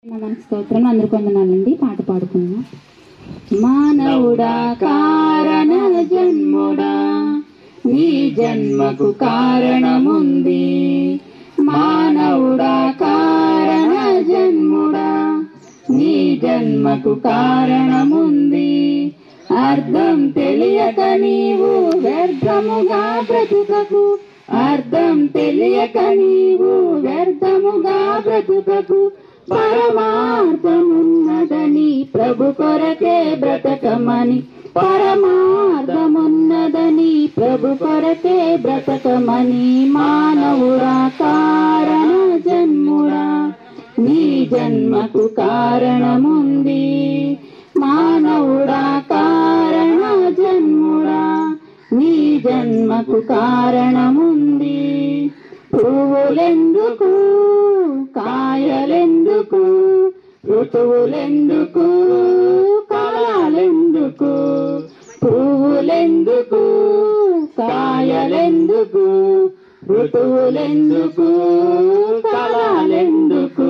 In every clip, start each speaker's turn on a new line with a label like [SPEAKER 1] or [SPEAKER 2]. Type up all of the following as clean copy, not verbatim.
[SPEAKER 1] స్తోత్రం. అందరికి వందనాలండి. పాట పాడుకున్నాం. మానవుడా కారణ జన్ముడా, నీ జన్మకు కారణముంది. మానవుడా కారణ జన్ముడా, నీ జన్మకు కారణముంది. అర్థం తెలియక నీవు వ్యర్థముగా బ్రతుకకు, అర్థం తెలియక నీవు వ్యర్థముగా బ్రతుకకు. పరమార్థమున్నదని ప్రభు కొరకే బ్రతకమని, పరమార్థమున్నదని ప్రభు కొరకే బ్రతకమని. మానవుడా కారణ జన్ముడా, నీ జన్మకు కారణముంది. మానవుడా కారణ జన్ముడా, నీ జన్మకు కారణముంది. పువ్వులెందుకు కాయలెందుకు, ఋతువులెందుకు కాలాలెందుకు. పువ్వులెందుకు కాయలెందుకు, ఋతువులెందుకు కాలాలెందుకు.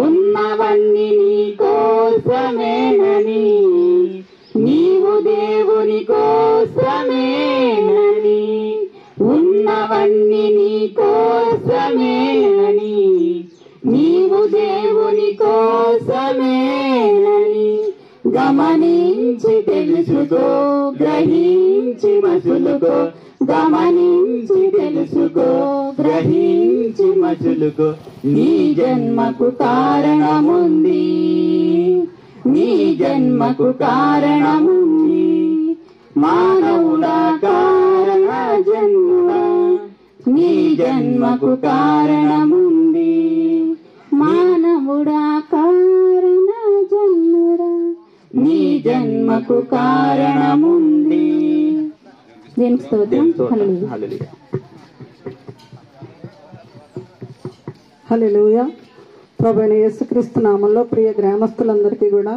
[SPEAKER 1] ఉన్నవన్నీ నీ కోసమేనని, నీవు దేవుని కోసమేనని. ఉన్నవన్నీ నీ కోసమేనని, నీవు దేవుని కోసమేనని. గమనించి తెలుసుకో, గ్రహించి మసులుకో. గమనించి తెలుసుకో, గ్రహించి మసులుకో. నీ జన్మకు కారణముంది, నీ జన్మకు కారణముంది. మానవుడా కారణ జన్ముడా, నీ జన్మకు కారణముంది. మానవుడా కారణ జన్ముడా, నీ జన్మకు కారణముంది. దేవునికి స్తోత్రం. హల్లెలూయా.
[SPEAKER 2] హల్లెలూయా. ప్రభువైన యేసుక్రీస్తు నామంలో ప్రియ గ్రామస్తులందరికీ కూడా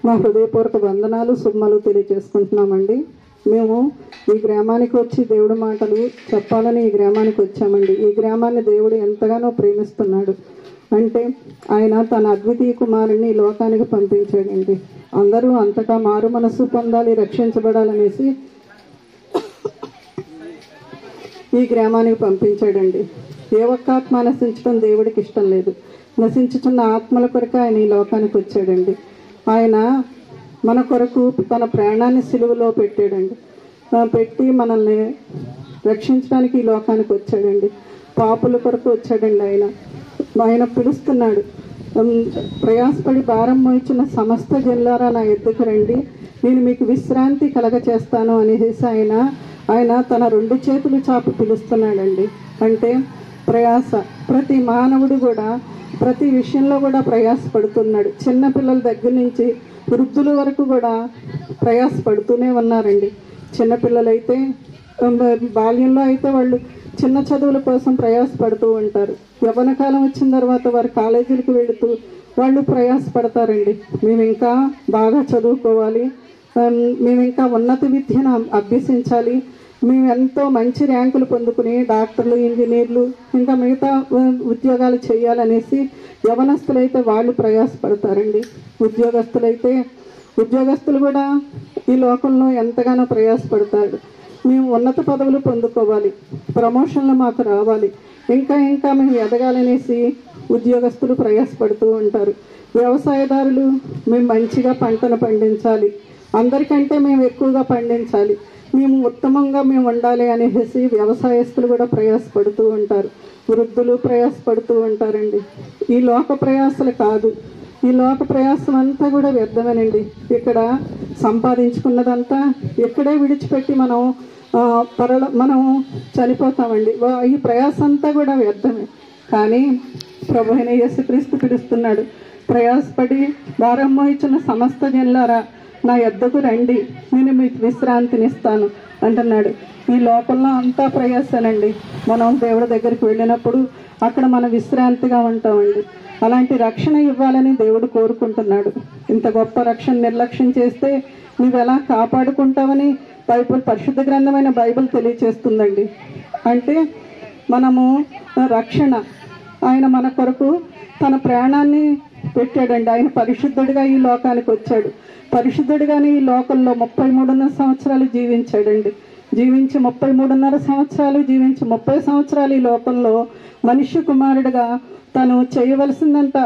[SPEAKER 2] మా హృదయపూర్వక వందనాలు, శుభములు తెలియజేసుకుంటున్నామండి. మేము ఈ గ్రామానికి వచ్చి దేవుడి మాటలు చెప్పాలని ఈ గ్రామానికి వచ్చామండి. ఈ గ్రామాన్ని దేవుడు ఎంతగానో ప్రేమిస్తున్నాడు అంటే ఆయన తన అద్వితీయ కుమారుని ఈ లోకానికి పంపించాడండి. అందరూ అంతటా మారు మనసు పొందాలి, రక్షించబడాలనేసి ఈ గ్రామానికి పంపించాడండి. ఏ ఒక్క ఆత్మ నశించడం దేవుడికి ఇష్టం లేదు. నశించుతున్న ఆత్మల కొరకు ఆయన ఈ లోకానికి వచ్చాడండి. ఆయన మన కొరకు తన ప్రాణాన్ని సిలువలో పెట్టాడండి. పెట్టి మనల్ని రక్షించడానికి ఈ లోకానికి వచ్చాడండి. పాపుల కొరకు వచ్చాడండి. ఆయన పిలుస్తున్నాడు. ప్రయాసపడి భారం మోయించిన సమస్త జనులారా నా ఎద్దుకు రండి, నేను మీకు విశ్రాంతి కలగచేస్తాను అనేసి ఆయన తన 2 చేతులు చాపి పిలుస్తున్నాడండి. అంటే ప్రయాస. ప్రతి మానవుడు కూడా ప్రతి విషయంలో కూడా ప్రయాసపడుతున్నాడు. చిన్నపిల్లల దగ్గర నుంచి వృద్ధుల వరకు కూడా ప్రయాసపడుతూనే ఉన్నారండి. చిన్నపిల్లలైతే బాల్యంలో అయితే వాళ్ళు చిన్న చదువుల కోసం ప్రయాసపడుతూ ఉంటారు. యవ్వన కాలం వచ్చిన తర్వాత వారు కాలేజీలకు వెళుతూ వాళ్ళు ప్రయాసపడతారండి. మేము ఇంకా బాగా చదువుకోవాలి, మేము ఇంకా ఉన్నత విద్యను అభ్యసించాలి, మేము ఎంతో మంచి ర్యాంకులు పొందుకుని డాక్టర్లు, ఇంజనీర్లు ఇంకా మిగతా ఉద్యోగాలు చేయాలనేసి యవనస్తులైతే వాళ్ళు ప్రయాసపడతారండి. ఉద్యోగస్తులు కూడా ఈ లోకంలో ఎంతగానో ప్రయాసపడతారు. మేము ఉన్నత పదవులు పొందుకోవాలి, ప్రమోషన్లు మాకు రావాలి, ఇంకా ఇంకా మేము ఎదగాలనేసి ఉద్యోగస్తులు ప్రయాసపడుతూ ఉంటారు. వ్యవసాయదారులు మేము మంచిగా పంటను పండించాలి, అందరికంటే మేము ఎక్కువగా పండించాలి, మేము ఉత్తమంగా మేము ఉండాలి అనేసి వ్యవసాయస్తులు కూడా ప్రయాసపడుతూ ఉంటారు. వృద్ధులు ప్రయాసపడుతూ ఉంటారండి. ఈ లోక ప్రయాసలు కాదు, ఈ లోక ప్రయాసం అంతా కూడా వ్యర్థమేనండి. ఇక్కడ సంపాదించుకున్నదంతా ఇక్కడే విడిచిపెట్టి మనం చనిపోతామండి. ఈ ప్రయాసం అంతా కూడా వ్యర్థమే. కానీ ప్రభువైన యేసుక్రీస్తు పిలుస్తున్నాడు, ప్రయాసపడి భారం మోయించిన సమస్త జనులారా నా యొద్దకు రండి, నేను మీకు విశ్రాంతినిస్తాను అంటున్నాడు. ఈ లోకంలో అంతా ప్రయాసనండి. మనం దేవుడి దగ్గరికి వెళ్ళినప్పుడు అక్కడ మనం విశ్రాంతిగా ఉంటామండి. అలాంటి రక్షణ ఇవ్వాలని దేవుడు కోరుకుంటున్నాడు. ఇంత గొప్ప రక్షణ నిర్లక్ష్యం చేస్తే నువ్వు ఎలా కాపాడుకుంటావని పరిశుద్ధ గ్రంథమైన బైబిల్ తెలియచేస్తుందండి. అంటే మనము రక్షణ ఆయన మన కొరకు తన ప్రాణాన్ని పెట్టాడండి. ఆయన పరిశుద్ధుడిగా ఈ లోకానికి వచ్చాడు. పరిశుద్ధుడిగానే ఈ లోకంలో 33.5 సంవత్సరాలు జీవించాడండి. జీవించి 33.5 సంవత్సరాలు జీవించి 30 సంవత్సరాలు ఈ లోకంలో మనుష్య కుమారుడిగా తను చేయవలసిందంతా,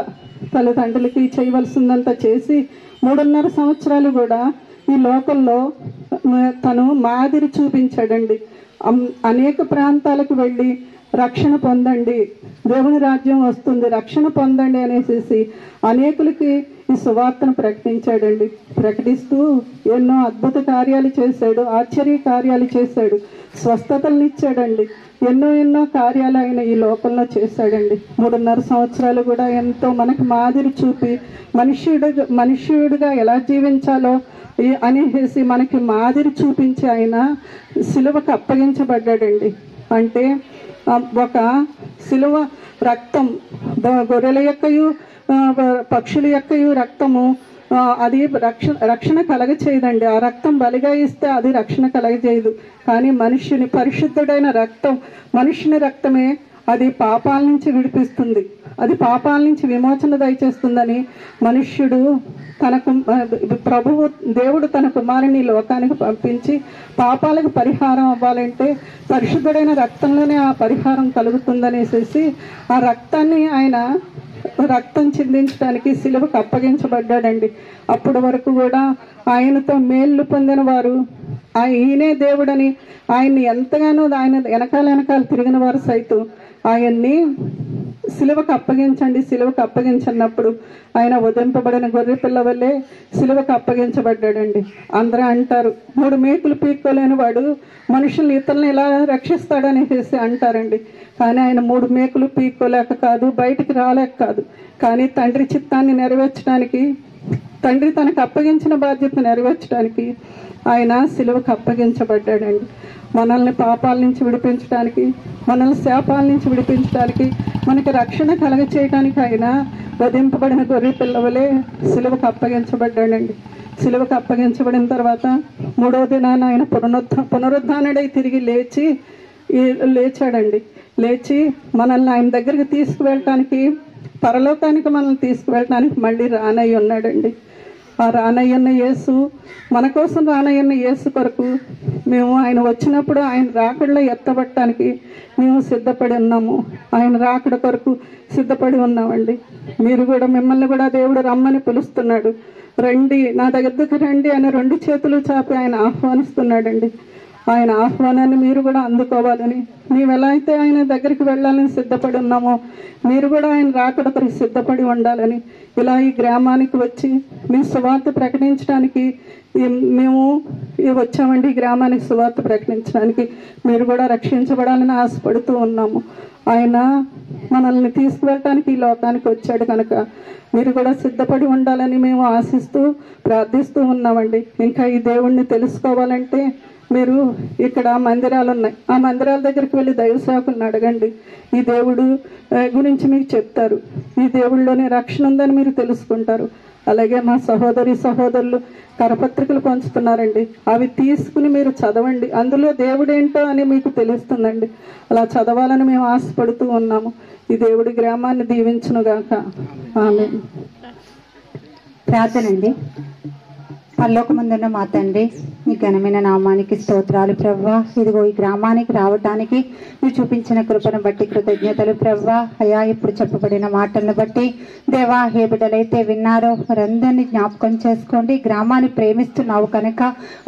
[SPEAKER 2] తల్లిదండ్రులకి చేయవలసిందంతా చేసి 3.5 సంవత్సరాలు కూడా ఈ లోకంలో తను మాదిరి చూపించాడండి. అనేక ప్రాంతాలకు వెళ్ళి రక్షణ పొందండి, దేవుని రాజ్యం వస్తుంది, రక్షణ పొందండి అనేసి అనేకులకి ఈ సువార్తను ప్రకటించాడండి. ప్రకటిస్తూ ఎన్నో అద్భుత కార్యాలు చేశాడు, ఆశ్చర్య కార్యాలు చేశాడు, స్వస్థతలను ఇచ్చాడండి. ఎన్నో కార్యాలు ఆయన ఈ లోకంలో చేశాడండి. 3.5 సంవత్సరాలు కూడా ఎంతో మనకి మాదిరి చూపి మనుష్యుడిగా ఎలా జీవించాలో అనేసి మనకి మాదిరి చూపించి ఆయన సిలువకు అప్పగించబడ్డాడండి. అంటే ఒక సిలువ రక్తం, గొర్రెల యొక్కయు పక్షుల యొక్కయు రక్తము అది రక్షణ కలగచేయదండి. ఆ రక్తం బలిగా ఇస్తే అది రక్షణ కలగచేయదు. కానీ మనుష్యుని పరిశుద్ధుడైన రక్తం, మనుష్యుని రక్తమే అది పాపాల నుంచి విడిపిస్తుంది, అది పాపాల నుంచి విమోచన దయచేస్తుందని మనుష్యుడు దేవుడు తన కుమారుని లోకానికి పంపించి పాపాలకు పరిహారం అవ్వాలంటే పరిశుద్ధుడైన రక్తంలోనే ఆ పరిహారం కలుగుతుందనేసి ఆ రక్తాన్ని ఆయన రక్తం చిందించడానికి సిలువకు అప్పగించబడ్డాడండి. అప్పటి వరకు కూడా ఆయనతో మేళ్ళు పొందిన వారు ఈయనే దేవుడని ఆయన్ని ఎంతగానో ఆయన వెనకాల తిరిగిన వారు సైతం ఆయన్ని సిలువకు అప్పగించన్నప్పుడు ఆయన వదింపబడిన గొర్రె పిల్ల వల్లే సిలువకు అప్పగించబడ్డాడండి. అందరూ అంటారు 3 మేకులు పీక్కోలేని వాడు మనుషుల్ని ఇతరులను ఎలా రక్షిస్తాడనేసి అంటారండి. కానీ ఆయన 3 మేకులు పీక్కోలేక కాదు, బయటికి రాలేక కాదు, కానీ తండ్రి చిత్తాన్ని నెరవేర్చడానికి, తండ్రి తనకు అప్పగించిన బాధ్యత నెరవేర్చడానికి ఆయన సిలువకు అప్పగించబడ్డాడండి. మనల్ని పాపాల నుంచి విడిపించడానికి, మనల్ని శాపాల నుంచి విడిపించడానికి, మనకి రక్షణ కలగచేయడానికి ఆయన వధింపబడిన గొర్రె పిల్లవలే సిలువకు అప్పగించబడ్డాడండి. సిలువకు అప్పగించబడిన తర్వాత 3వ దినాన ఆయన పునరుద్ధానుడై తిరిగి లేచాడండి. లేచి మనల్ని ఆయన దగ్గరికి తీసుకువెళ్ళటానికి, పరలోకానికి మనల్ని తీసుకువెళ్ళటానికి మళ్ళీ రానయ్య ఉన్నాడండి. ఆ రానయ్యన్న యేసు, మన కోసం రానయ్యన్న యేసు కొరకు మేము ఆయన వచ్చినప్పుడు ఆయన రాకడలో ఎత్తబట్టడానికి మేము సిద్ధపడి ఉన్నాము. ఆయన రాకడ కొరకు సిద్ధపడి ఉన్నామండి. మీరు కూడా, మిమ్మల్ని కూడా దేవుడు రమ్మని పిలుస్తున్నాడు. రండి, నా దగ్గరకు రండి అని 2 చేతులు చాపి ఆయన ఆహ్వానిస్తున్నాడండి. ఆయన ఆహ్వానాన్ని మీరు కూడా అందుకోవాలని, మేము ఎలా అయితే ఆయన దగ్గరికి వెళ్ళాలని సిద్ధపడి ఉన్నామో మీరు కూడా ఆయన రాకడ సిద్ధపడి ఉండాలని, ఇలా ఈ గ్రామానికి వచ్చి మీ సువార్త ప్రకటించడానికి మేము వచ్చామండి. ఈ గ్రామానికి సువార్త ప్రకటించడానికి మీరు కూడా రక్షించబడాలని ఆశపడుతూ ఉన్నాము. ఆయన మనల్ని తీసుకువెళ్ళటానికి ఈ లోకానికి వచ్చాడు కనుక మీరు కూడా సిద్ధపడి ఉండాలని మేము ఆశిస్తూ ప్రార్థిస్తూ ఉన్నామండి. ఇంకా ఈ దేవుణ్ణి తెలుసుకోవాలంటే మీరు ఇక్కడ మందిరాలు ఉన్నాయి, ఆ మందిరాల దగ్గరికి వెళ్ళి దైవ సేవకులను అడగండి. ఈ దేవుడు గురించి మీకు చెప్తారు. ఈ దేవుడిలోనే రక్షణ ఉందని మీరు తెలుసుకుంటారు. అలాగే మా సహోదరులు కరపత్రికలు పంచుతున్నారండి, అవి తీసుకుని మీరు చదవండి. అందులో దేవుడేంటో అని మీకు తెలుస్తుందండి. అలా చదవాలని మేము ఆశపడుతూ ఉన్నాము. ఈ దేవుడి గ్రామాన్ని దీవించునుగాక. ఆమేన్.
[SPEAKER 3] ప్రార్థనండి. పరలోకమందున్న మా తండ్రి, మీ ఘనమైన నామానికి స్తోత్రాలు ప్రవ్వా. ఇదిగో ఈ గ్రామానికి రావటానికి మీరు చూపించిన కృపను బట్టి కృతజ్ఞతలు ప్రవ్వా. అయా, ఇప్పుడు చెప్పబడిన మాటలను బట్టి దేవా, ఏ బిడ్డలైతే విన్నారో వారందరినీ జ్ఞాపకం చేసుకోండి. గ్రామాన్ని ప్రేమిస్తున్నావు కనుక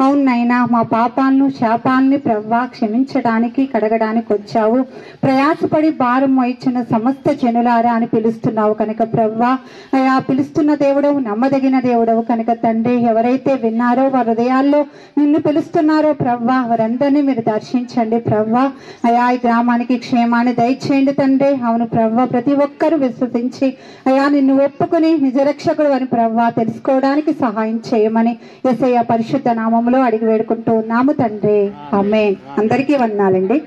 [SPEAKER 3] అవునైనా మా పాపాలను శాపాలని ప్రవ్వా క్షమించడానికి, కడగడానికి వచ్చావు. ప్రయాసపడి భారం వహించిన సమస్త జనులారా అని పిలుస్తున్నావు కనుక ప్రవ్వా, అయా పిలుస్తున్న దేవుడవు, నమ్మదగిన దేవుడవు కనుక తండ్రి, ఎవరైతే విన్నారో వారి హృదయాల్లో నిన్ను పిలుస్తున్నారో ప్రవ్వా వారందరినీ మీరు దర్శించండి ప్రవ్వా. అయా, ఈ గ్రామానికి క్షేమాన్ని దయచేయండి తండ్రి. అవును ప్రవ్వా, ప్రతి ఒక్కరూ విశ్వసించి అయా నిన్ను ఒప్పుకుని నిజరక్షకుడు అని ప్రవ్వా తెలుసుకోవడానికి సహాయం చేయమని యేసయ్య పరిశుద్ధ నామములో అడిగి వేడుకుంటూ ఉన్నాము తండ్రి. ఆమేన్. అందరికీ వందనాలండి.